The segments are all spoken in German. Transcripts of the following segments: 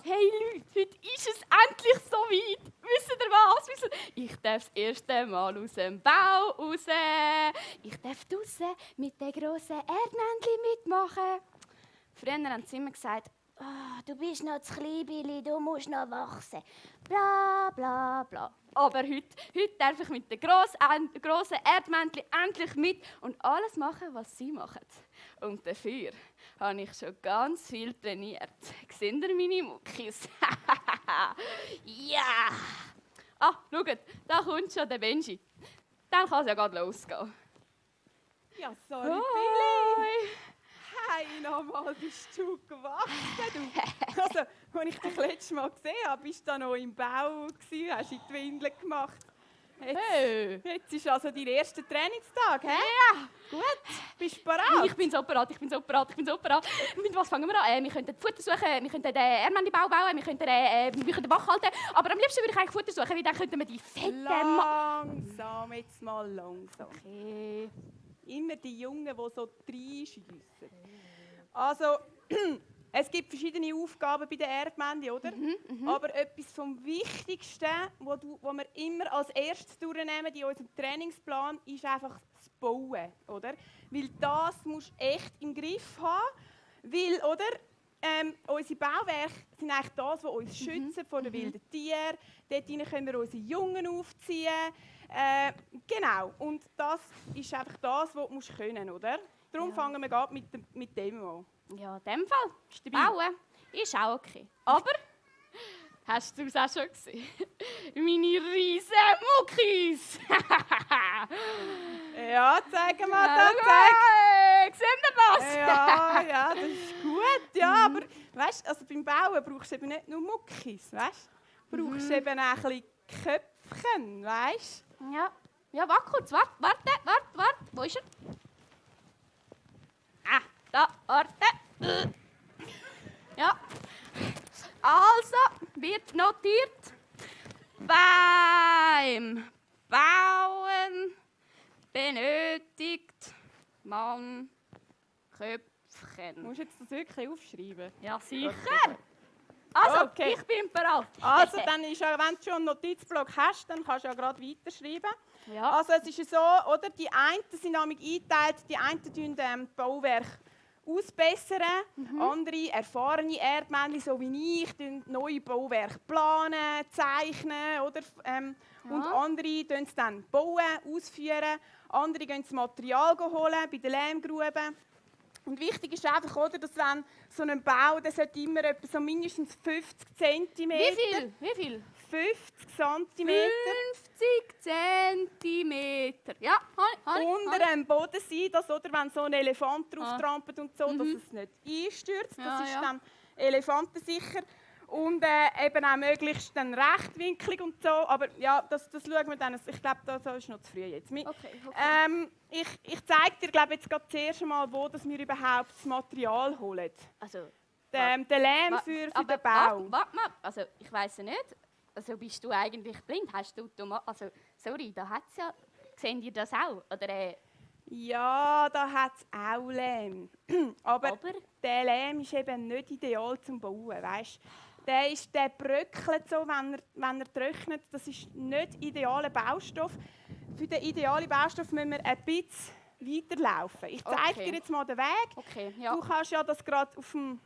Hey Leute, heute ist es endlich so weit. Wisst ihr was? Ich darf das erste Mal aus dem Bau raus. Ich darf draussen mit den grossen Erdmännchen mitmachen. Früher haben sie immer gesagt, du bist noch zu klein, Billy, du musst noch wachsen. Bla, bla, bla. Aber heute darf ich mit den grossen Erdmännchen endlich mit und alles machen, was sie machen. Und dafür habe ich schon ganz viel trainiert. Seht ihr meine Muckis? Ja! Schaut, da kommt schon der Benji. Dann kann es ja gerade losgehen. Ja, sorry, Billy. Hey, nochmal bist du gewachsen, du. Also, als ich dich letztes Mal gesehen habe, bist du da noch im Bau gewesen, hast in die Windeln gemacht. Jetzt ist also dein erster Trainingstag, hä? Ja! Gut, bist du bereit? Ich bin so bereit. Mit was fangen wir an? Wir könnten Futter suchen, wir könnten den Erdmännchen-Bau bauen, wir könnten Wach halten. Aber am liebsten würde ich eigentlich Futter suchen, weil dann könnten wir die fetten... Langsam, jetzt mal langsam. Okay. Immer die Jungen, die so reinschiessen. Also, es gibt verschiedene Aufgaben bei den Erdmännchen, oder? Aber etwas vom Wichtigsten, was wir immer als erstes durchnehmen in unserem Trainingsplan, ist einfach das Bauen, oder? Weil das musst du echt im Griff haben. Weil, oder? Unsere Bauwerke sind eigentlich das, was uns schützen vor den wilden Tieren. Dort können wir unsere Jungen aufziehen. Genau. Und das ist einfach das, was du können, oder? Darum fangen wir gerade mit dem an. Ja, in dem Fall. Bauen ist auch okay. Aber, hast du es auch schon gesehen? Meine riesen Muckis! Ja, zeig mal das. Seht ihr das? Ja, das ist gut. Ja, aber weißt, also beim Bauen brauchst du eben nicht nur Muckis, weißt? Du brauchst eben auch ein bisschen Köpfchen, weißt? Ja, warte kurz, warte. Wo ist er? Da, warte. Ja. Also, wird notiert. Beim Bauen benötigt man Köpfchen. Musst du jetzt das wirklich aufschreiben? Ja, sicher. Also, Okay. ich bin bereit. Also, dann ist ja, wenn du schon einen Notizblock hast, dann kannst du ja gerade weiterschreiben. Ja. Also, es ist ja so, oder? Die einen sind nämlich eingeteilt, die einen tun Bauwerk ausbessern, andere erfahrene Erdmännchen, so wie ich, neue Bauwerke planen, zeichnen, oder? Und andere tun es dann bauen, ausführen, andere gehen das Material holen bei den Lehmgruben. Und wichtig ist einfach, oder, dass wenn so ein Bau, der sollte immer etwa so mindestens 50 cm. Wie viel? 50 cm. 50 Zentimeter. Ja, Unter dem Boden sein, dass, oder, wenn so ein Elefant drauf trampelt und so, dass es nicht einstürzt. Das ist dann elefantensicher. Und eben auch möglichst dann rechtwinklig und so. Aber ja, das schauen wir dann. Ich glaube, das ist noch zu früh jetzt. Okay. Ich zeige dir jetzt gerade zuerst einmal, wo dass wir überhaupt das Material holen. Also, Den Lehm für den Bau. Warte mal, also ich weiss ja nicht. Also bist du eigentlich blind? Hast du also sorry, da hat's ja. Seht ihr das auch? Oder Ja, da hat es auch Lehm. Aber der Lehm ist eben nicht ideal zum Bauen, weißt? Der bröckelt so, wenn er trocknet. Das ist nicht idealer Baustoff. Für den idealen Baustoff müssen wir ein bisschen weiterlaufen. Ich zeige dir jetzt mal den Weg. Okay, ja. Du kannst ja das gerade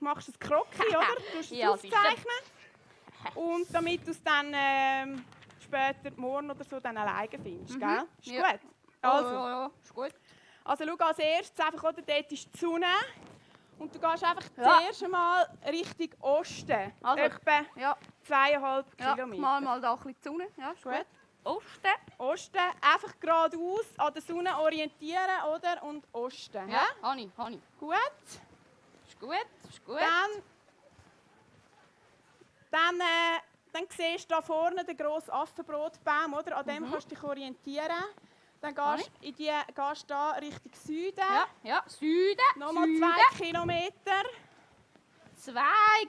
machst ein Kroki, oder? Du musst es aufzeichnen. Und damit du es dann später, morgen oder so, dann alleine findest, gell? Ist gut? Also. Ja, ist gut. Also schau als erstes einfach, oder, dort ist die Sonne. Und du gehst einfach zuerst einmal Richtung Osten. Also, etwa 2,5 Kilometer. Mal da ein bisschen die Sonne. Ja, ist gut. Osten, einfach geradeaus an der Sonne orientieren, oder? Und Osten. Ja, Hani. Gut. Ist gut. Dann siehst du da vorne den grossen Affenbrotbaum, oder? An dem kannst du dich orientieren. Dann gehst du da Richtung Süden. Ja, Süden. Nochmal 2 Kilometer. 2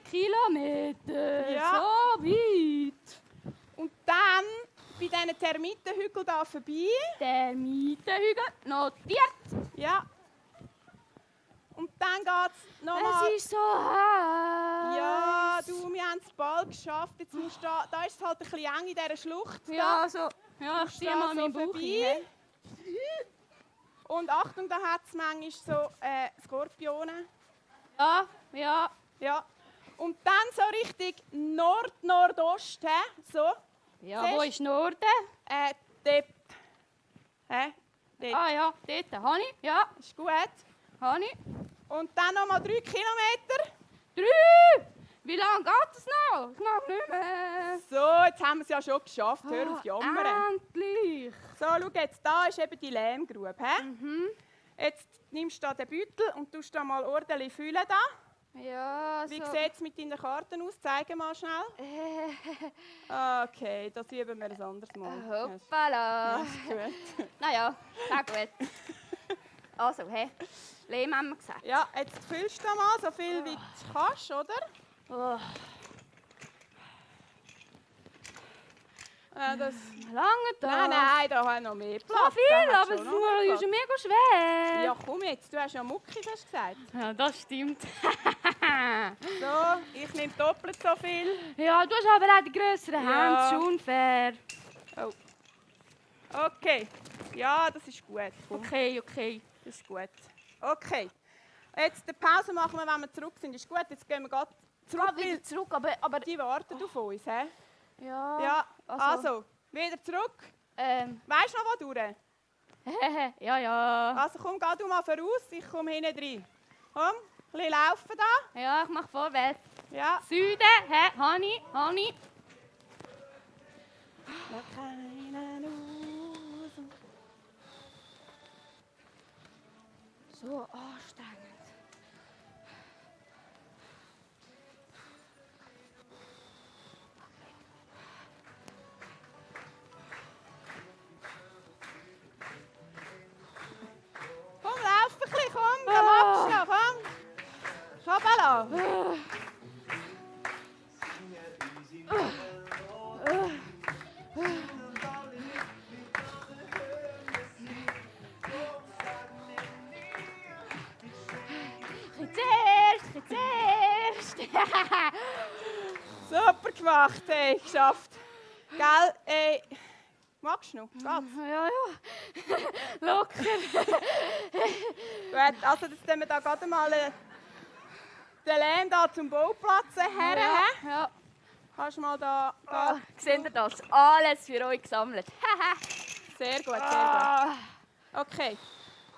Kilometer. Ja. So weit. Und dann bei diesen Termitenhügeln hier vorbei. Termitenhügel notiert. Ja. Und dann geht es nochmal. Es ist so heiß. Ja, du, wir haben es bald geschafft. Jetzt musst du da ist es halt ein bisschen eng in dieser Schlucht. Ja, so. Ja, ich ziehe mal meinen Bauch vorbei. hin. Und Achtung, da hat es manchmal so Skorpione. Ja, ja. Ja. Und dann so richtig Nord-Nordost. So. Ja, Siehst? wo ist Norden? Dort. Dort. Ah ja, dort. Habe ich? Ja, Ist gut. habe ich. Und dann noch mal 3 Kilometer. 3! Wie lange geht es noch? Ich mag nicht mehr. So, jetzt haben wir es ja schon geschafft. Hör auf jammern. Endlich! So, schau jetzt, da ist eben die Lehmgrube. Mhm. Jetzt nimmst du da den Beutel und tust da mal ordentlich füllen. Da. Ja, Wie so. sieht es mit deinen Karten aus? Zeig mal schnell. Okay, das üben wir ein anderes Mal. Hoppala. Ja, ist gut. Naja, na gut. Also, hey, Lehm haben wir gesagt. Ja, jetzt füllst du da mal so viel wie du kannst, oder? Oh, Das lange da. nein, da haben wir noch mehr Platz. So viel, Da hat aber es schon noch mehr ist Platz. ja mega schwer. Ja, komm jetzt, du hast ja Muckis, hast du gesagt. Ja, das stimmt. So, ich nehme doppelt so viel. Ja, du hast aber auch die grösseren Ja. Hände, das ist unfair. Oh. Okay, ja, das ist gut. Komm. Okay. Das ist gut. Okay. Jetzt die Pause machen wir, wenn wir zurück sind. Ist gut, jetzt gehen wir gerade zurück. Ah, wieder zurück, aber Die warten auf uns. He? ja. Ja, also, wieder zurück. Weißt du noch, wo durch? ja. Also komm, geh du mal voraus, ich komme hinten rein. Komm, ein bisschen laufen da. Ja, ich mache vorwärts. Ja. Süden, Hani. Noch keinen aus. So anstrengend. Komm, lauf ein bisschen, komm, da machst du noch, komm. Schabala. Zuerst. Super gemacht, hey, geschafft. Gell, ey. Magst du noch? Geht's? Ja. Locker. Gut, also jetzt tun wir da gerade mal den Lehm da zum Bauplatz her. Ja. Kannst du mal da... Ah, seht ihr das? Alles für euch gesammelt. Sehr gut, sehr gut. Ah. Okay.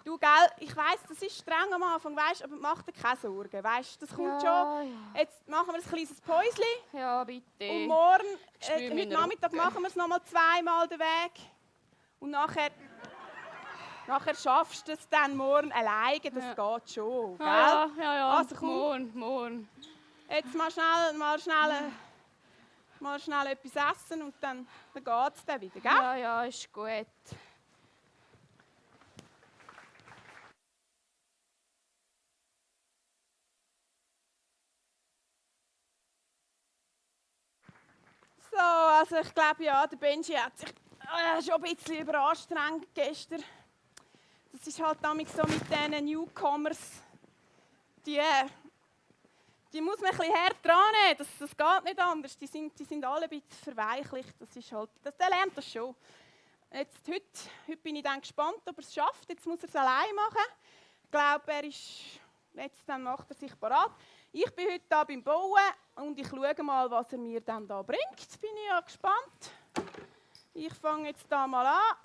Du, gell, ich weiss, das ist streng am Anfang, weißt, aber mach dir keine Sorgen, weißt, das kommt schon. Ja. Jetzt machen wir ein kleines Päuschen Ja, bitte. und morgen, spüre heute meinen Nachmittag Rücken. machen wir es nochmal zweimal den Weg. Und nachher schaffst du es dann morgen alleine, das geht schon, gell? Ja. Also komm. Morgen. Jetzt mal schnell etwas essen und dann geht es dann wieder, gell? Ja, ist gut. So, also ich glaube ja, der Benji hat sich schon ein bisschen überanstrengt gestern. Das ist halt damit so mit diesen Newcomers. Die muss man ein bisschen hart dran nehmen. Das geht nicht anders. Die sind alle ein bisschen verweichlicht. Der lernt das schon. Heute bin ich dann gespannt, ob er es schafft. Jetzt muss er es allein machen. Ich glaube, dann macht er sich parat. Ich bin heute hier beim Bauen und ich schaue mal, was er mir dann da bringt. Bin ich ja gespannt. Ich fange jetzt da mal an.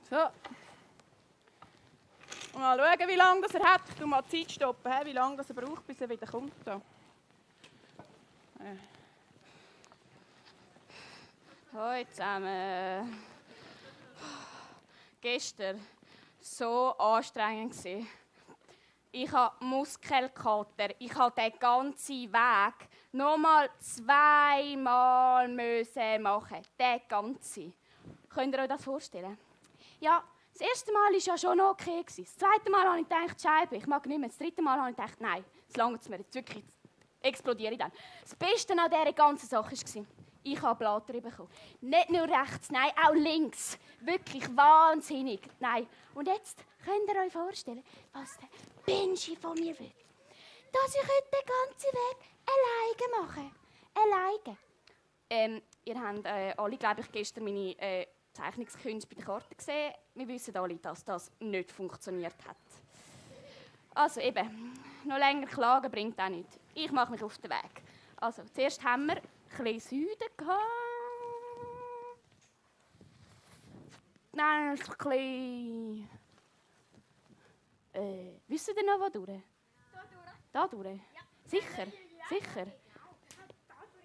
So. Mal schauen, wie lange das er hat. Ich tue mal die Zeit stoppen, wie lange das er braucht, bis er wieder kommt. Da. Hallo zusammen. Gestern so anstrengend gewesen. Ich habe Muskelkater. Ich habe den ganzen Weg nochmal 2-mal machen. Den ganzen. Könnt ihr euch das vorstellen? Ja, das erste Mal war ja schon okay. Das zweite Mal habe ich gedacht, Scheibe, ich mag nicht mehr. Das dritte Mal habe ich gedacht, nein, das langt mir jetzt wirklich, explodiere ich dann. Das Beste an dieser ganzen Sache war, ich habe Blatter bekommen. Nicht nur rechts, nein, auch links. Wirklich wahnsinnig. Nein. Und jetzt könnt ihr euch vorstellen, was der Benji von mir will. dass ich heute den ganzen Weg alleine mache. Alleine. Ihr habt alle, glaube ich, gestern meine Zeichnungskünste bei der Karte gesehen. Wir wissen alle, dass das nicht funktioniert hat. Also eben, noch länger klagen bringt auch nichts. Ich mache mich auf den Weg. Also, zuerst haben wir ein bisschen Süden gehabt. Nein, ein bisschen... wisst ihr noch, wo durch? Da durch? Ja. Sicher? Sicher?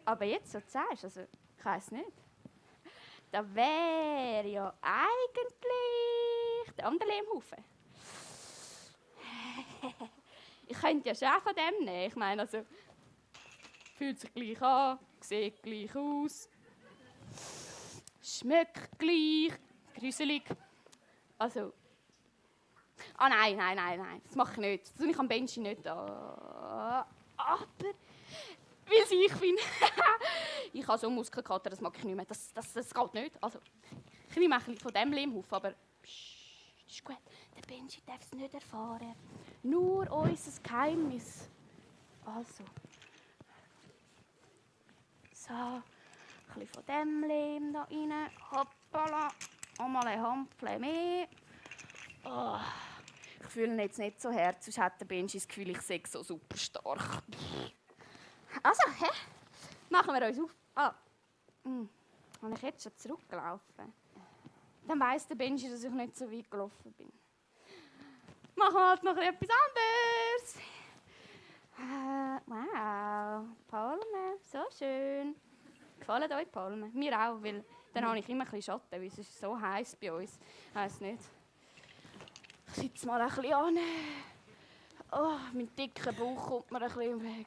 Aber jetzt, so sagst, also, ich weiss nicht. Da wäre ja eigentlich der andere Lehmhaufen. Ich könnte ja schon von dem nehmen. Ich meine, also, fühlt sich gleich an, sieht gleich aus, schmeckt gleich, gruselig. Also, nein, das mache ich nicht. Das tue ich am Benji nicht an. Aber, weil ich bin, ich habe so einen Muskelkater, das mag ich nicht mehr. Das geht nicht. Also, ich nehme ein bisschen von dem Lehmhaufen, aber pssst, ist gut. Der Benji darf es nicht erfahren. Nur unser Geheimnis. Also. So, ein bisschen von dem Lehm da rein. Hoppala. Einmal ein Handvoll mehr. Oh, ich fühle ihn jetzt nicht so hart, sonst hat der Benji das Gefühl, ich sei so super stark. Also, machen wir uns auf. Habe ich jetzt schon zurückgelaufen? Dann weiss der Benji, dass ich nicht so weit gelaufen bin. Machen wir halt noch etwas anderes. Wow, Palmen, so schön. Gefallen euch Palmen? Mir auch, weil dann habe ich immer ein bisschen Schatten, weil es ist so heiß bei uns. Ich weiss nicht. Ich sitze mal ein bisschen an. Oh, mein dicker Bauch kommt mir ein bisschen im Weg.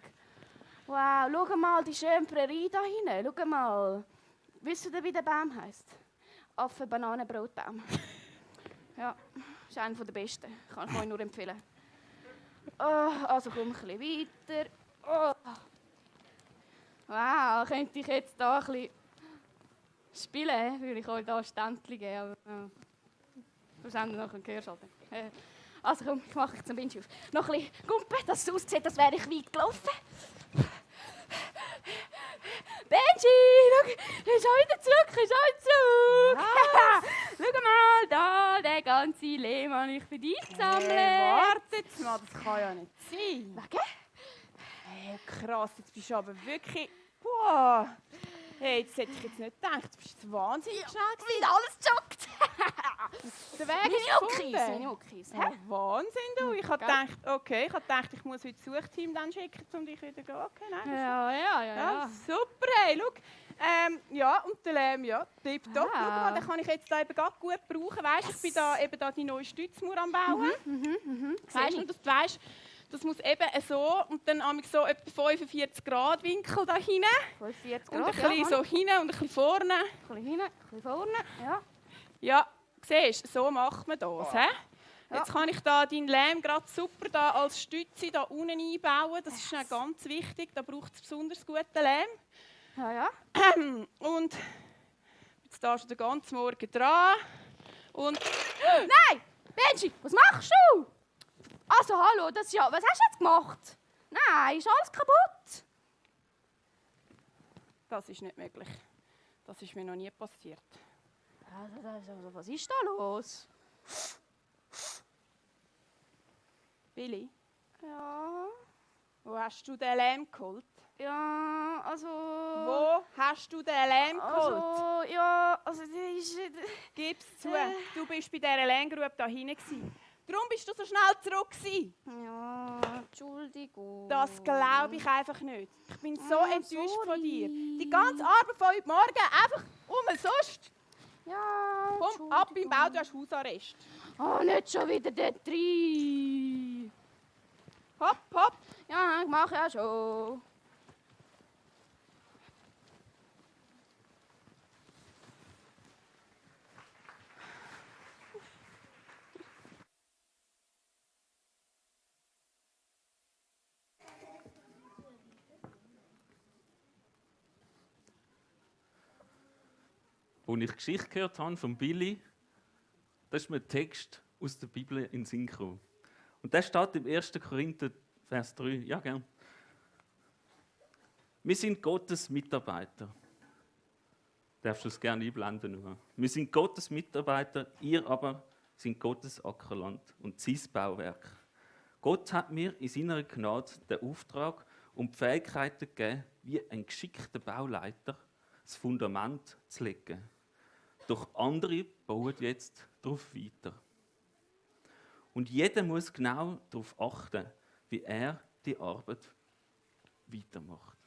Wow, schau mal die schöne Prärie da hinten. Schau mal. Wisst ihr, wie der Baum heisst? Affen-Bananenbrotbaum. Ja, ist einer der besten. Kann ich euch nur empfehlen. Oh, also komm ein bisschen weiter. Oh. Wow, könnte ich jetzt hier ein bisschen spielen, würde ich euch hier Ständchen geben. Aber das haben wir nachher gehört. Also komm, ich mache jetzt ein Benji auf. Noch ein bisschen Gumpen, dass es aussieht, als wäre ich weit gelaufen. Benji, schau, er ist auch wieder zurück, Schau mal, da, den ganzen Lehm habe ich für dich gesammelt. Warte jetzt mal, das kann ja nicht sein. Wegen? Hey, krass, jetzt bist du aber wirklich... Boah. Hey, das hätte ich jetzt nicht gedacht. Du bist jetzt wahnsinnig schnell gewesen. Wie alles joggt. Der Weg ist gefunden. Meine Muckis. Ja, Wahnsinn, du. Ich habe gedacht, okay, ich muss heute das Suchteam dann schicken, um dich wieder zu gehen. Okay, nein, Ja. super, hey, schau. Ja, und der Lehm, ja, tipptopp. Schau mal, den kann ich jetzt da eben grad gut brauchen. Weißt, ich bin da eben da die neue Stützmauer am Bauen. Weißt du, und du weißt, das muss eben so und dann habe ich so etwa 45 Grad Winkel da hinten. 45 Und Grad, ein bisschen so hinten und ein bisschen vorne. Ein bisschen hinten, ein bisschen vorne, ja. Ja, siehst du, so macht man das. Ja. Jetzt kann ich da deinen Lehm gerade super da als Stütze da unten einbauen. Das ist dann ganz wichtig. Da braucht es besonders guten Lehm. Ja. Und jetzt da schon den ganzen Morgen dran. Und Nein! Benji, was machst du? Also, hallo, das ist ja... Was hast du jetzt gemacht? Nein, ist alles kaputt. das ist nicht möglich. Das ist mir noch nie passiert. Also, was ist da los? Billy, Ja... wo hast du den Lehm geholt? Ja, also... Wo hast du den Lehm geholt? Also, ja, also die ist... Gib's zu, du bist bei dieser Lehmgrube da hinten gewesen. Darum bist du so schnell zurück gewesen. Ja, Entschuldigung. Das glaube ich einfach nicht. Ich bin so enttäuscht von dir. sorry. Die ganze Arbeit von heute Morgen einfach umsonst. Ja, Komm ab im Bau, du hast Hausarrest. Oh, nicht schon wieder dort rein. Hopp, hopp. Ja, ich mache ja schon. Als ich Geschichte gehört habe von Billy, da ist mir ein Text aus der Bibel in den Sinn gekommen. Und der steht im 1. Korinther Vers 3. Ja, gern. Wir sind Gottes Mitarbeiter. Darfst du es gerne einblenden? Nur. Wir sind Gottes Mitarbeiter, ihr aber sind Gottes Ackerland und sein Bauwerk. Gott hat mir in seiner Gnade den Auftrag und die Fähigkeiten gegeben, wie ein geschickter Bauleiter das Fundament zu legen. Doch andere bauen jetzt darauf weiter. Und jeder muss genau darauf achten, wie er die Arbeit weitermacht.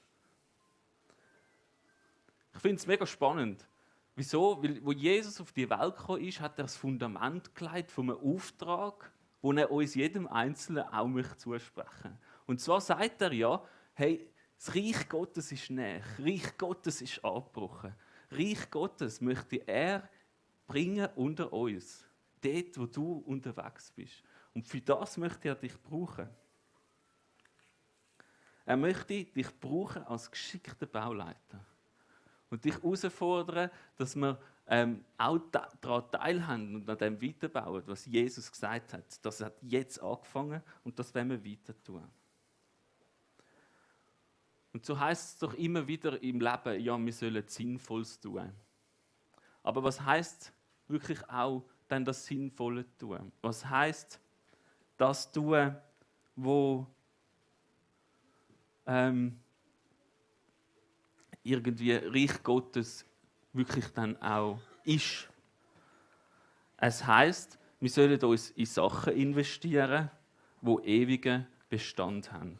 Ich finde es mega spannend. Wieso? Weil, wo Jesus auf die Welt gekommen ist, hat er das Fundament gelegt von einem Auftrag, den er uns jedem Einzelnen auch zusprechen möchte. Und zwar sagt er ja, hey, das Reich Gottes ist näher, Reich Gottes ist angebrochen. Reich Gottes möchte er bringen unter uns, dort, wo du unterwegs bist. Und für das möchte er dich brauchen. Er möchte dich brauchen als geschickter Bauleiter. Und dich herausfordern, dass wir auch daran teilhaben und an dem weiterbauen, was Jesus gesagt hat. Das hat jetzt angefangen und das werden wir weiter tun. Und so heisst es doch immer wieder im Leben, ja, wir sollen Sinnvolles tun. Aber was heisst wirklich auch dann das Sinnvolle tun? Was heisst das tun, wo irgendwie Reich Gottes wirklich dann auch ist? Es heisst, wir sollen uns in Sachen investieren, die ewigen Bestand haben.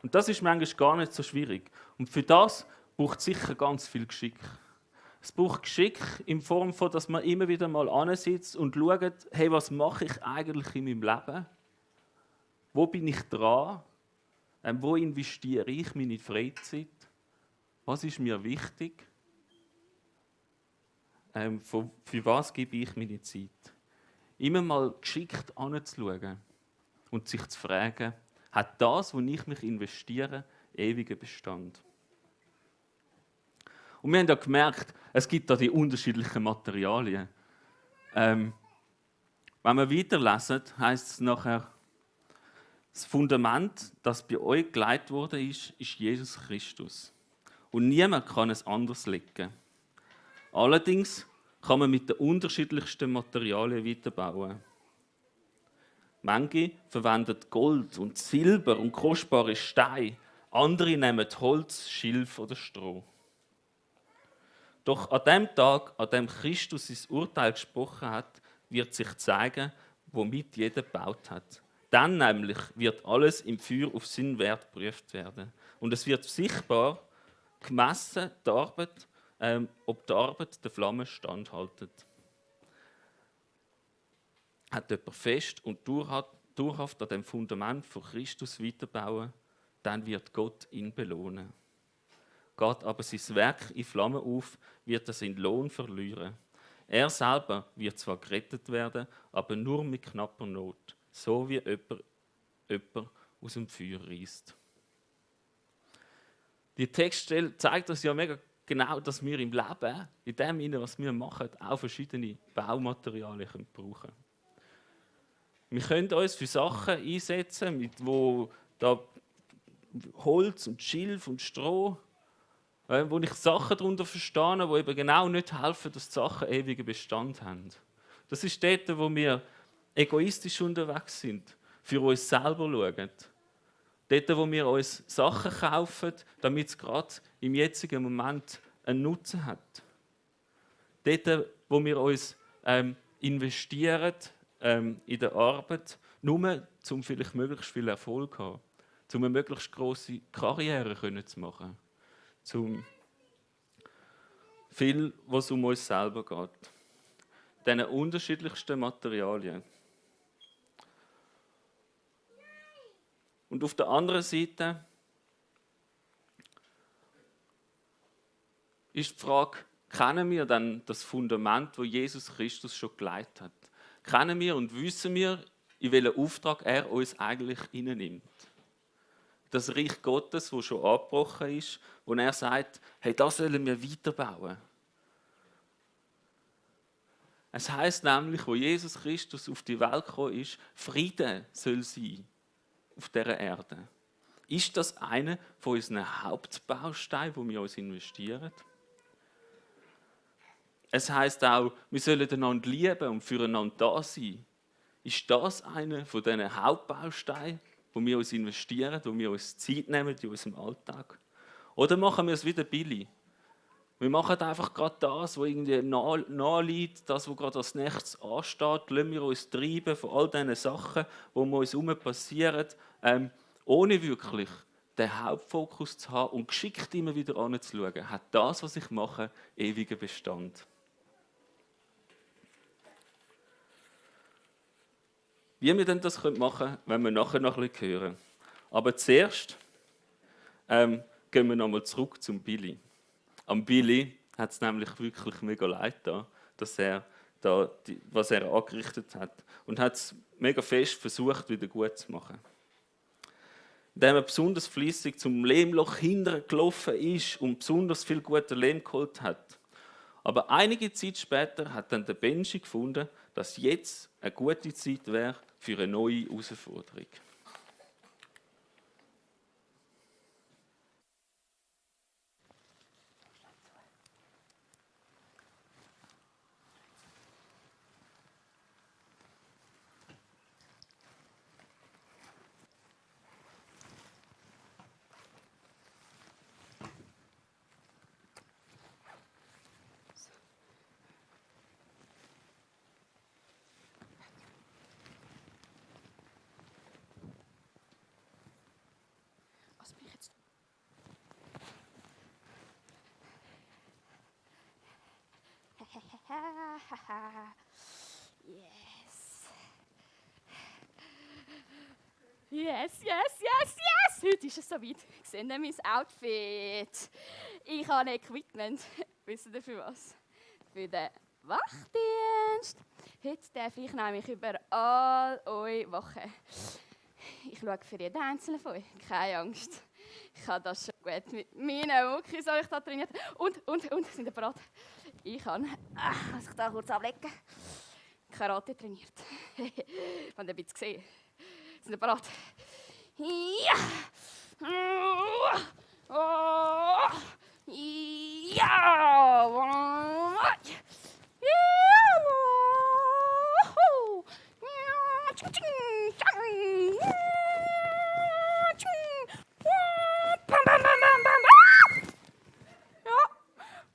Und das ist manchmal gar nicht so schwierig. Und für das braucht es sicher ganz viel Geschick. Es braucht Geschick in Form von, dass man immer wieder mal ansitzt und schaut, hey, was mache ich eigentlich in meinem Leben? Wo bin ich dran? Wo investiere ich meine Freizeit? Was ist mir wichtig? Für was gebe ich meine Zeit? Immer mal geschickt anzuschauen und sich zu fragen, hat das, wo ich mich investiere, ewigen Bestand? Und wir haben ja gemerkt, es gibt da die unterschiedlichen Materialien. Wenn wir weiterlesen, heisst es nachher, das Fundament, das bei euch gelegt wurde, ist Jesus Christus. Und niemand kann es anders legen. Allerdings kann man mit den unterschiedlichsten Materialien weiterbauen. Manche verwenden Gold und Silber und kostbare Steine. Andere nehmen Holz, Schilf oder Stroh. Doch an dem Tag, an dem Christus sein Urteil gesprochen hat, wird sich zeigen, womit jeder gebaut hat. Dann nämlich wird alles im Feuer auf seinen Wert geprüft werden. Und es wird sichtbar gemessen, die Arbeit, ob die Arbeit der Flamme standhaltet. Hat jemand fest und dauerhaft an dem Fundament von Christus weiterbauen, dann wird Gott ihn belohnen. Geht aber sein Werk in Flammen auf, wird er seinen Lohn verlieren. Er selber wird zwar gerettet werden, aber nur mit knapper Not, so wie jemand aus dem Feuer reißt. Die Textstelle zeigt uns ja mega genau, dass wir im Leben, in dem, was wir machen, auch verschiedene Baumaterialien brauchen können. Wir können uns für Sachen einsetzen, wo da Holz und Schilf und Stroh, wo ich Sachen darunter verstehe, die eben genau nicht helfen, dass die Sachen ewigen Bestand haben. Das ist dort, wo wir egoistisch unterwegs sind, für uns selber schauen. Dort, wo wir uns Sachen kaufen, damit es gerade im jetzigen Moment einen Nutzen hat. Dort, wo wir uns investieren in der Arbeit, nur um vielleicht möglichst viel Erfolg zu haben, um eine möglichst grosse Karriere zu machen, um viel, was um uns selber geht. Diese unterschiedlichsten Materialien. Und auf der anderen Seite ist die Frage, kennen wir dann das Fundament, das Jesus Christus schon gelegt hat? Kennen wir und wissen wir, in welchen Auftrag er uns eigentlich hinnimmt? Das Reich Gottes, das schon angebrochen ist, wo er sagt, hey, das sollen wir weiterbauen. Es heisst nämlich, wo Jesus Christus auf die Welt gekommen ist, Frieden soll sein auf dieser Erde? Ist das einer von unseren Hauptbausteinen, wo wir uns investieren? Es heisst auch, wir sollen einander lieben und füreinander da sein. Ist das einer von diesen Hauptbausteinen, wo wir uns investieren, wo wir uns Zeit nehmen in unserem Alltag? Oder machen wir es wieder billig? Wir machen einfach gerade das, was irgendwie nahe liegt, das, was gerade als nächstes ansteht. Lassen wir uns treiben von all diesen Sachen, die um uns herum passieren, ohne wirklich den Hauptfokus zu haben und geschickt immer wieder anzuschauen. Hat das, was ich mache, ewigen Bestand? Wie wir denn das machen können, wenn wir nachher noch ein bisschen hören. Aber zuerst gehen wir nochmal zurück zum Billy. Am Billy hat es nämlich wirklich mega leid getan, dass er was er angerichtet hat. Und hat es mega fest versucht, wieder gut zu machen. Indem er besonders fleissig zum Lehmloch hinterher gelaufen ist und besonders viel guter Lehm geholt hat. Aber einige Zeit später hat dann der Benji gefunden, dass jetzt eine gute Zeit wäre für eine neue Herausforderung. Was bin ich jetzt? Yes. Yes, yes, yes, yes! Heute ist es soweit. Seht ihr mein Outfit? Ich habe ein Equipment. Wisst ihr für was? Für den Wachdienst. Heute darf ich nämlich über all eure Wochen. Ich schaue für jeden Einzelnen von euch. Keine Angst. Ich habe das schon gut mit meinen Muckis, die ich da trainiert habe. Und, sind ihr bereit? Ich habe, muss ich da kurz ablegen, Karate trainiert. Habt ihr ein bisschen gesehen? Sind ihr bereit? Ja!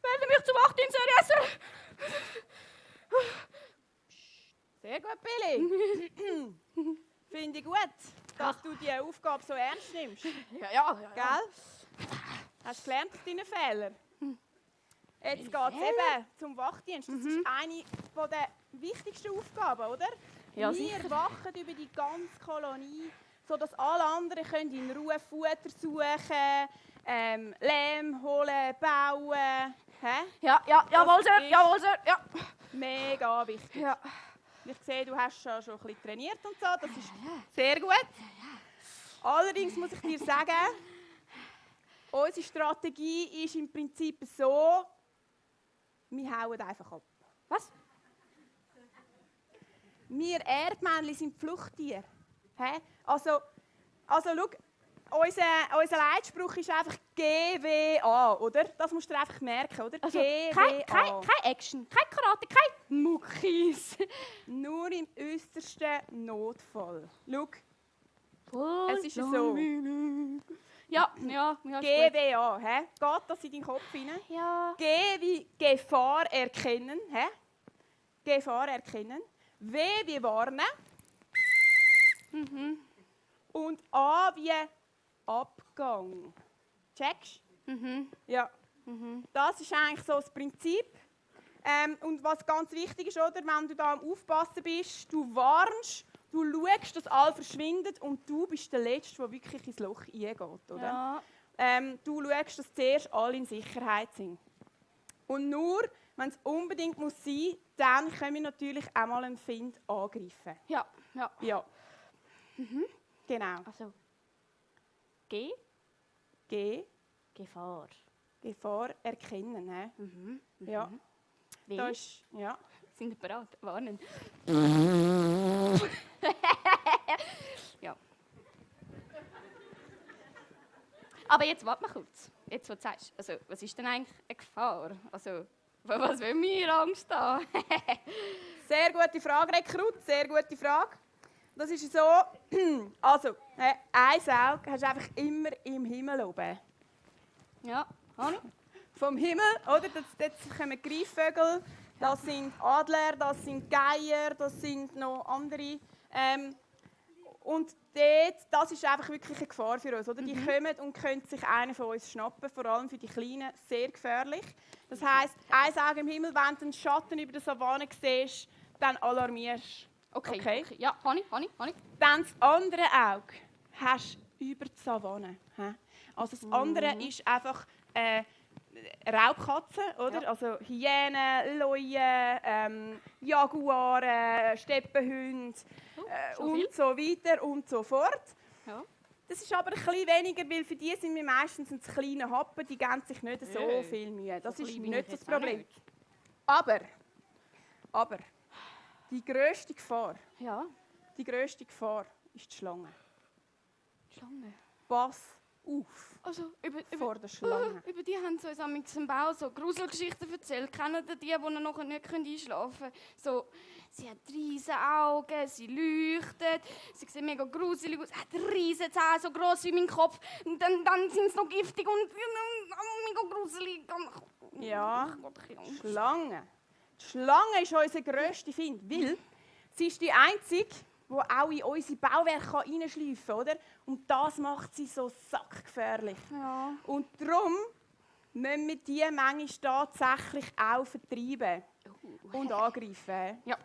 Werde mich zum 8. Essen. Sehr gut, Billy. Finde ich gut, dass du diese Aufgabe so ernst nimmst. Ja. Gell? Hast du gelernt aus deinen Fehlern? Jetzt geht es eben zum Wachdienst. Das ist eine der wichtigsten Aufgaben, oder? Ja, wir sicher. wachen über die ganze Kolonie, sodass alle anderen können in Ruhe Futter suchen, Lehm holen, bauen. Hä? Jawohl, Sir, jawohl, Sir, ja. Mega wichtig. Ja. Ich sehe, du hast schon ein bisschen trainiert und so, das ist sehr gut. Allerdings muss ich dir sagen, unsere Strategie ist im Prinzip so, wir hauen einfach ab. Was? Wir Erdmännchen sind Fluchttiere. Hä? Also schau, unser Leitspruch ist einfach GWA, oder? Das musst du dir einfach merken, oder? Also, GWA. kein Action, kein Karate, kein Muckis. Nur im äußersten Notfall. Schau, es ist so. Ja. GWA, hä? Geht das in deinen Kopf hinein? Ja. G wie Gefahr erkennen, hä? Gefahr erkennen. W wie warnen. Und A wie Abgang. Checkst? Ja. Das ist eigentlich so das Prinzip. Und was ganz wichtig ist, oder, wenn du da am Aufpassen bist, du warnst, du schaust, dass alle verschwindet und du bist der Letzte, der wirklich ins Loch reingeht, oder? Ja. Du schaust, dass zuerst alle in Sicherheit sind. Und nur, wenn es unbedingt muss sein, dann können wir natürlich auch mal einen Find angreifen. Ja. Ja. Genau. Also, G, Gefahr. Gefahr erkennen. He? Ja. W, Da ist, ja. sind ihr bereit? Warnen. Ja. Aber jetzt warte mal kurz. Jetzt, was du sagst. Also, was ist denn eigentlich eine Gefahr? Also, vor was wollen wir Angst haben? Sehr gute Frage, Rekrut, sehr gute Frage. Das ist so, also, ein Auge hast du einfach immer im Himmel oben. Ja, Hanni? Vom Himmel, oder? Dort kommen Greifvögel, das sind Adler, das sind Geier, das sind noch andere. Und dort, das ist einfach wirklich eine Gefahr für uns. Oder? Die kommen und können sich einen von uns schnappen, vor allem für die Kleinen, sehr gefährlich. Das heisst, ein Auge im Himmel, wenn du einen Schatten über der Savanne siehst, dann alarmierst du. Okay. Ja, Hanni. Dann das andere Auge hast du über die Savanne. Also das andere ist einfach Raubkatzen, oder? Ja. Also Hyänen, Leuen, Jaguare, Steppenhunde und so weiter und so fort. Ja. Das ist aber ein bisschen weniger, weil für die sind wir meistens ein kleiner Happen, die geben sich nicht so viel Mühe. Das ist klein bin nicht ich das jetzt auch Problem. nicht. Aber die grösste Gefahr Ja. ist die Schlange. Schlange. Pass auf Also, vor der Schlange. über die haben sie uns am Bau so Gruselgeschichten erzählt. Kennen die nachher nicht einschlafen können? So, sie hat riesige Augen, sie leuchtet, sie sieht mega gruselig aus, hat riesige Zähne, so gross wie mein Kopf. Und dann sind sie noch giftig und mega gruselig. Ja, Ich hab ein bisschen Angst. Schlange. Die Schlange ist unser grösster Feind, weil sie ist die einzige, die auch in unsere Bauwerke hineinschleifen kann, oder? Und das macht sie so sackgefährlich. Ja. Und darum müssen wir die manchmal tatsächlich auch vertreiben und angreifen. Ja.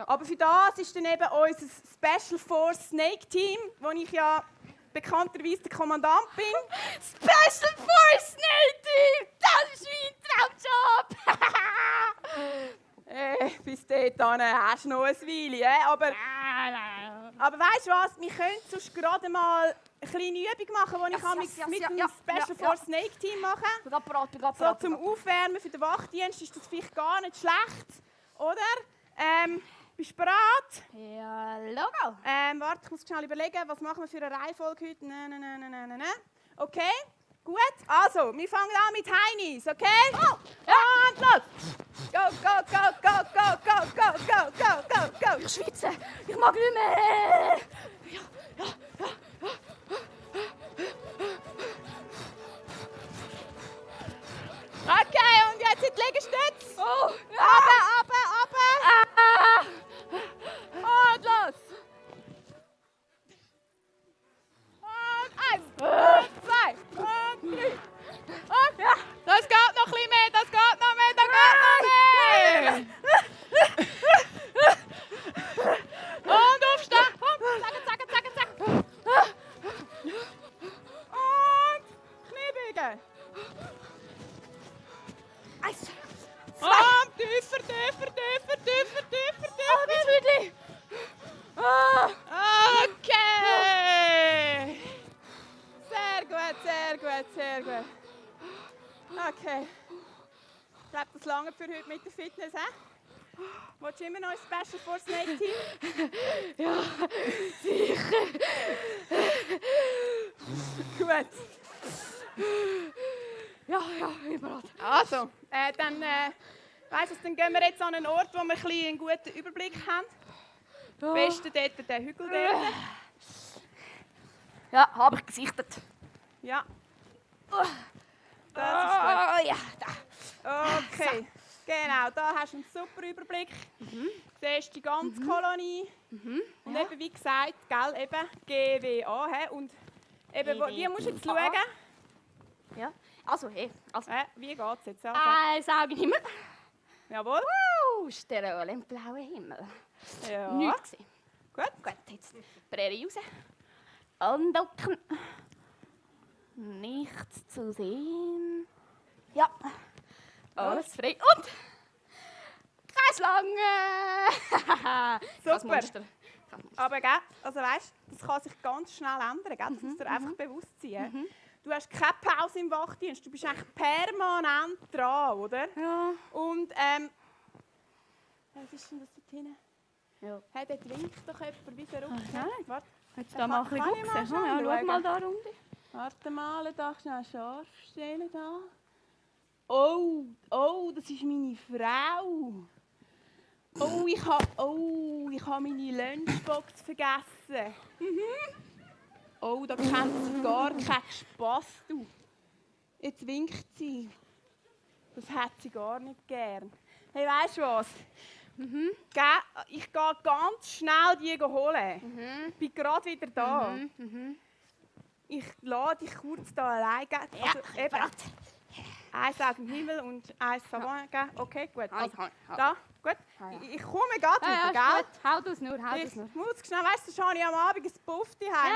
Aber für das ist dann eben unser Special Force Snake Team, wo ich ja bekannterweise der Kommandant bin. Special Force Native! Das ist mein Traumjob! Bis dahin hast du noch ein Weile. Aber weißt du was? Wir können sonst gerade mal eine kleine Übung machen, die ich mit dem Special Force Snake Team mache. So zum Aufwärmen für den Wachdienst ist das vielleicht gar nicht schlecht, oder? Bist du bereit? Ja, Logo. Warte, ich muss schnell überlegen, was machen wir für eine Reihenfolge heute? Nein. Okay, gut. Also, wir fangen an mit Heinis, okay? Oh, Und los! Go! Ich schwitze. Ich mag nicht mehr. Okay, und jetzt in die Liegestütze. Oh, Runter. Und los! Und 1, und 2, und 3. Und ja, das geht noch ein bisschen mehr, das geht noch mehr, Und aufstehen. Und zack. Und Knie biegen. 1, 2. Und tiefer. Okay. Sehr gut. Okay. Ich glaube, das lange für heute mit der Fitness, hä? Willst du immer noch ein Special Force Snake Team? Ja, sicher. Gut. Ja, überall. Also, dann, weißt du, dann gehen wir jetzt an einen Ort, wo wir ein bisschen einen guten Überblick haben. Am besten dort der Hügel dort. Ja, habe ich gesichtet. Ja. Das ist Ja, da. gut. Okay. Genau, da hast du einen super Überblick. Du siehst die ganze Kolonie. Und eben, wie gesagt, gell, eben GWA. Und eben, wie musst du jetzt schauen? Ja, also, hey. Also, Wie geht es jetzt? Also. ein Auge im Himmel. Jawohl. Sterol im blauen Himmel. Ja. Nichts gesehen. Gut. Gut, jetzt Prärie raus. Andocken. Nichts zu sehen. Ja. Alles frei. Und keine Schlange. Super. Kein Monster. Aber gell, also weißt, das kann sich ganz schnell ändern. Gell? Das musst du dir einfach bewusst sein. Du hast keine Pause im Wachdienst. Du bist eigentlich permanent dran, oder? Ja. Und was ist denn das dort hinten? Ja. Hey, dort winkt doch jemand wie verrückt. Aha. Warte. Jetzt da mal ein bisschen Kann ich mal gucken. Ja, schau schauen? mal da runter. Warte mal, da schnell scharf stellen. Da. Oh, das ist meine Frau. Oh, ich habe meine Lunchbox vergessen. Oh, da kennt sie gar keinen Spass, du. Jetzt winkt sie. Das hat sie gar nicht gern. Hey, weißt du was? Ich gehe ganz schnell die holen. Bin gerade wieder da. Ich lade dich kurz da alleine. Also, eben, eins auf den Himmel und eins Savon geben. Okay, gut. Also, da, gut. Ich komme gerade wieder, Ja, gell? ist gut. Hau das nur, hau das Ich nur. muss schnell, weißt du, schon am Abend ein Puff daheim.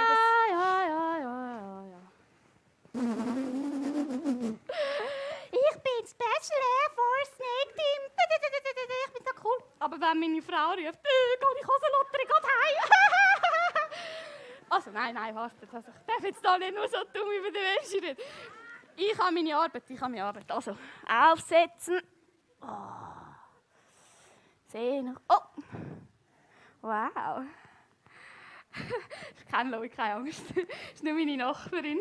Ja. Ich bin Special Air Force Snake Team. Ich bin so cool. Aber wenn meine Frau ruft, gehe ich Hosenlotterie, geht heim. Also nein, warte. Also, ich darf jetzt da nicht nur so dumm über den Menschen reden. Ich habe meine Arbeit. Also, aufsetzen. Sehen. Oh. Wow. Ich kenne Leute, keine Angst. Das ist nur meine Nachbarin.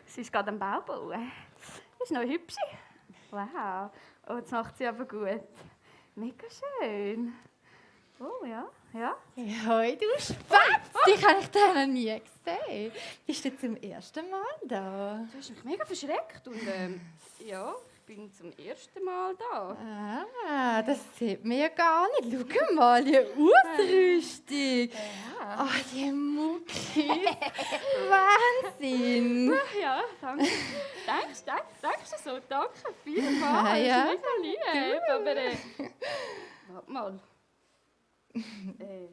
Sie ist gerade am Bau bauen. Das ist noch hübsch. Wow. Oh, jetzt macht sie aber gut. Mega schön. Oh ja. Hoi, du Spatz! Dich habe ich da noch nie gesehen. Bist du zum ersten Mal da? Du hast mich mega verschreckt. Und ja, ich bin zum ersten Mal da. Ah, das sieht man ja gar nicht. Schau mal, die Ausrüstung. Oh, die Mucki. Wahnsinn. Ja, danke. Denkst du so? Danke vielmals. Ah, ja. Das ist mega lieb. Aber warte mal. Wer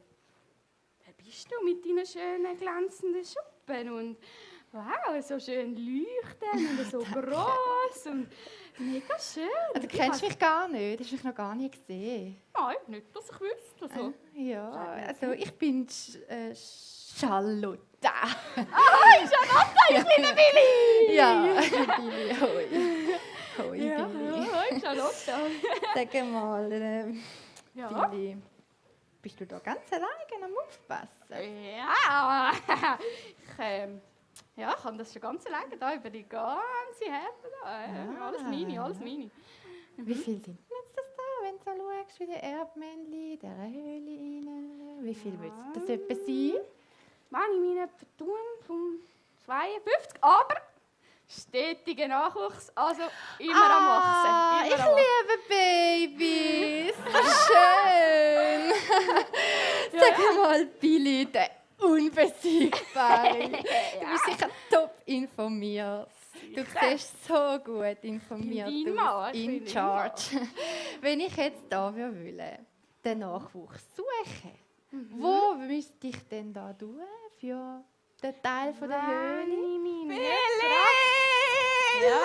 bist du mit deinen schönen glänzenden Schuppen? Und wow, so schön leuchten und so gross und mega schön. Du kennst mich gar nicht. Du hast mich noch gar nie gesehen. Nein, nicht, dass ich wüsste. Also. Ja, also ich bin Charlotte. Charlotte, ich bin der Billy! Ja, Billy, hoi. Hoi, Ja, Billy. hoi, Charlotte. Sag mal, Ja. Billy, bist du da ganz alleine am Aufpassen? Ja, ich kann das schon ganz alleine da über die ganze Herde da. Alles meine. Wie viele sind denn jetzt das da, wenn du so schaust, wie die Erdmännchen in dieser Höhle rein? Wie viel wird das etwa sein? Wenn ich meine tun von 52, aber stetiger Nachwuchs, also immer am Wachsen. Ich Immer am Wachsen. liebe Babys, so schön. Sag mal, Billy, der Unbesiegbare. Du bist sicher top informiert. Du siehst so gut informiert Bin dein aus. Mann, ich In bin dein charge. Wenn ich jetzt da will, den Nachwuchs suchen, wo müsste ich denn da tun für den Teil von der Höhle? Billy! Ja,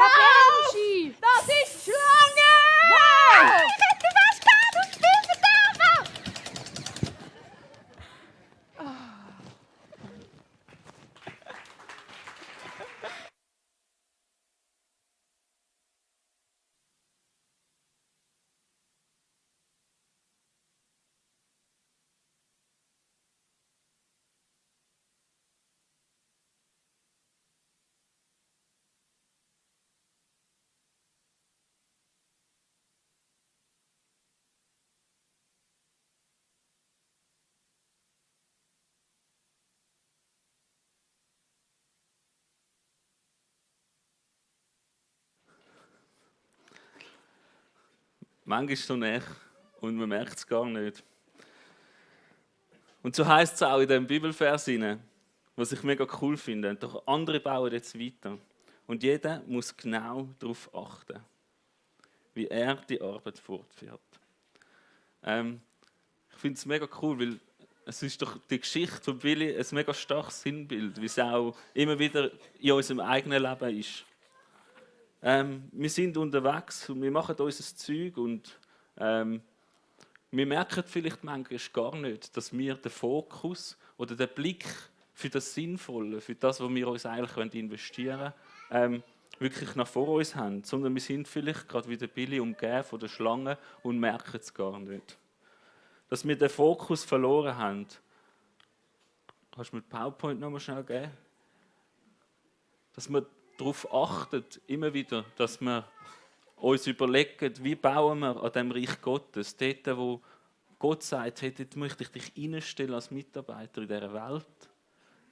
Benji! Das ist Schlange! Wow! Ich hätte fast gehabt, du spielst da! Manchmal ist es so nah und man merkt es gar nicht. Und so heisst es auch in diesem Bibelvers, was ich mega cool finde. Doch andere bauen jetzt weiter. Und jeder muss genau darauf achten, wie er die Arbeit fortführt. Ich finde es mega cool, weil es ist doch die Geschichte von Billy ein mega starkes Sinnbild, wie es auch immer wieder in unserem eigenen Leben ist. Wir sind unterwegs und wir machen unser Zeug und wir merken vielleicht manchmal gar nicht, dass wir den Fokus oder den Blick für das Sinnvolle, für das, was wir uns eigentlich investieren wollen, wirklich nach vor uns haben. Sondern wir sind vielleicht gerade wie der Billy umgeben von der Schlange und merken es gar nicht. Dass wir den Fokus verloren haben. kannst du mir die PowerPoint noch mal schnell geben? Dass wir darauf achten, immer wieder, dass wir uns überlegen, wie bauen wir an dem Reich Gottes, dort, wo Gott sagt, hey, dort möchte ich dich einstellen als Mitarbeiter in dieser Welt.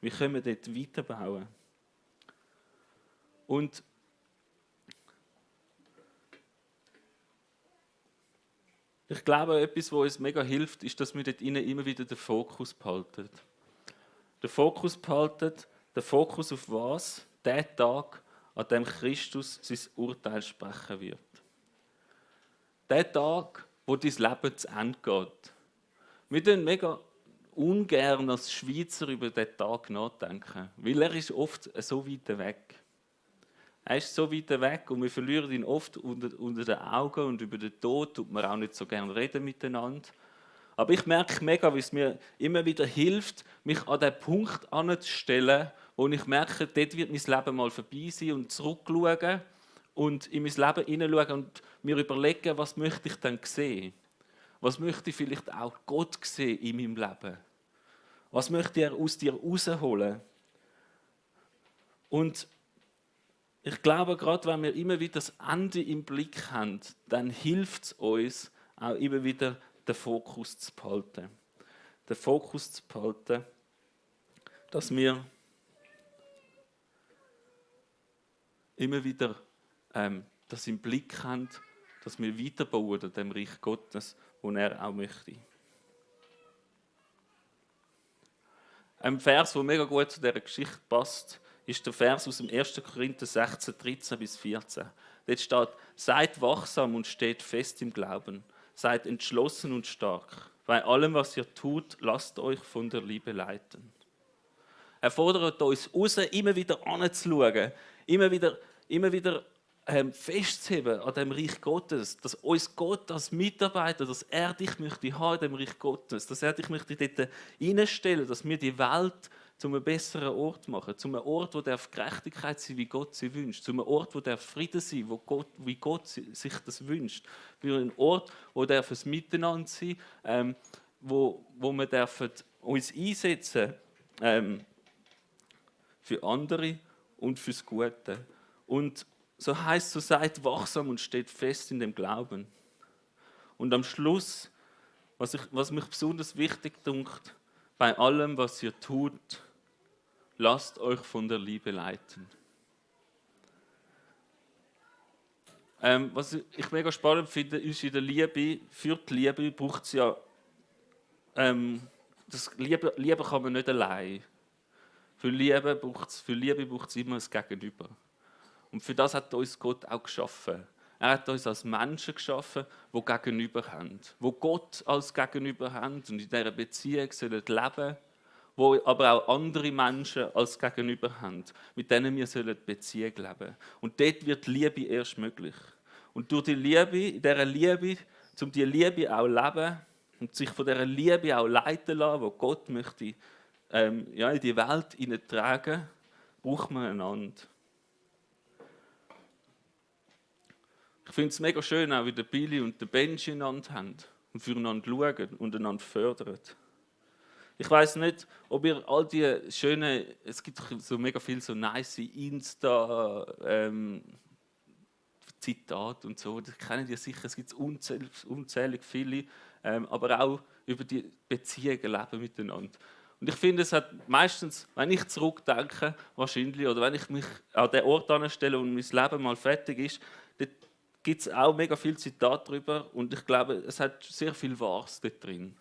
Wie können wir dort weiterbauen? Und ich glaube, etwas, was uns mega hilft, ist, dass wir dort immer wieder den Fokus behalten. Den Fokus behalten, den Fokus auf was? Den Tag, an dem Christus sein Urteil sprechen wird. Der Tag, wo dein Leben zu Ende geht. Wir denken mega ungern als Schweizer über diesen Tag nachdenken, weil er ist oft so weit weg. Er ist so weit weg und wir verlieren ihn oft unter den Augen und über den Tod tut man auch nicht so gerne reden miteinander. Aber ich merke mega, wie es mir immer wieder hilft, mich an den Punkt anzustellen, wo ich merke, dort wird mein Leben mal vorbei sein und zurückschauen und in mein Leben hineinschauen und mir überlegen, was möchte ich dann sehen? Was möchte ich vielleicht auch Gott sehen in meinem Leben? Was möchte er aus dir rausholen? Und ich glaube, gerade wenn wir immer wieder das Ende im Blick haben, dann hilft es uns, auch immer wieder den Fokus zu behalten. Den Fokus zu behalten, dass wir immer wieder das im Blick haben, dass wir weiterbauen an dem Reich Gottes, wo er auch möchte. Ein Vers, der mega gut zu dieser Geschichte passt, ist der Vers aus dem 1. Korinther 16, 13 bis 14. Dort steht, seid wachsam und steht fest im Glauben. Seid entschlossen und stark. Bei allem, was ihr tut, lasst euch von der Liebe leiten. Er fordert uns raus, immer wieder anzuschauen, immer wieder festzuheben an dem Reich Gottes, dass uns Gott als Mitarbeiter, dass er dich möchte haben in dem Reich Gottes, dass er dich möchte dort hineinstellen, dass wir die Welt zu einem besseren Ort machen, zu einem Ort, wo Gerechtigkeit sein, wie Gott sie wünscht, zu einem Ort, wo Frieden sein, wie Gott sich das wünscht, für einen Ort, wo das Miteinander sein, wo wir uns einsetzen für andere und fürs Gute. Und so heisst, so seid wachsam und steht fest in dem Glauben. Und am Schluss, was mich besonders wichtig dünkt, bei allem, was ihr tut, lasst euch von der Liebe leiten. Was ich mega spannend finde, ist in der Liebe, für die Liebe braucht es ja, das Liebe kann man nicht allein. Für Liebe braucht es immer ein Gegenüber. Und für das hat uns Gott auch geschaffen. Er hat uns als Menschen geschaffen, die Gegenüber haben. Die Gott als Gegenüber haben und in dieser Beziehung sollen leben, wo aber auch andere Menschen als Gegenüber haben, mit denen wir Beziehung leben sollen. Und dort wird Liebe erst möglich. Und durch die Liebe, in dieser Liebe, um diese Liebe auch zu leben und sich von dieser Liebe auch leiten lassen, die Gott möchte, in die Welt hineintragen, braucht man einander. Ich finde es mega schön, auch wie der Billy und der Benji einander haben und füreinander schauen und einander fördern. Ich weiss nicht, ob ihr all die schönen, es gibt so mega viele so nice Insta Zitate und so, das kennen ihr sicher, es gibt unzählig viele, aber auch über die Beziehungen leben miteinander. Und ich finde, es hat meistens, wenn ich zurückdenke, wahrscheinlich, oder wenn ich mich an den Ort anstelle und mein Leben mal fertig ist, dort gibt es auch mega viele Zitate darüber und ich glaube, es hat sehr viel Wahres dort drin.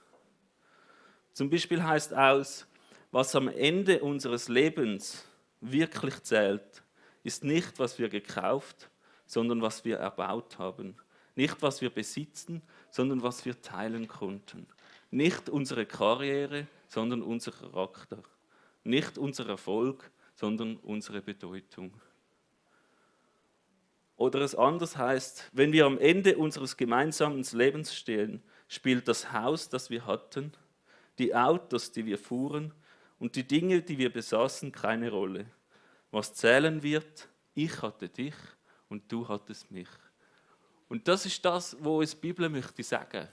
Zum Beispiel heißt aus, was am Ende unseres Lebens wirklich zählt, ist nicht, was wir gekauft, sondern was wir erbaut haben. Nicht, was wir besitzen, sondern was wir teilen konnten. Nicht unsere Karriere, sondern unser Charakter. Nicht unser Erfolg, sondern unsere Bedeutung. Oder es anders heißt, wenn wir am Ende unseres gemeinsamen Lebens stehen, spielt das Haus, das wir hatten, die Autos, die wir fuhren und die Dinge, die wir besaßen, keine Rolle. Was zählen wird, ich hatte dich und du hattest mich. Und das ist das, was uns die Bibel möchte sagen.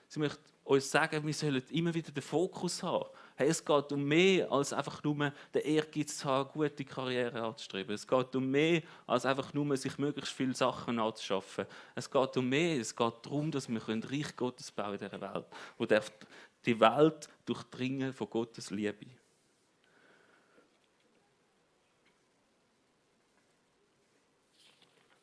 Sie möchte uns sagen, wir sollen immer wieder den Fokus haben. Hey, es geht um mehr als einfach nur den Ehrgeiz zu haben, eine gute Karriere anzustreben. Es geht um mehr als einfach nur, sich möglichst viele Sachen anzuschaffen. Es geht um mehr. Es geht darum, dass wir Reich Gottes bauen in dieser Welt. Wo die Welt durchdringen von Gottes Liebe.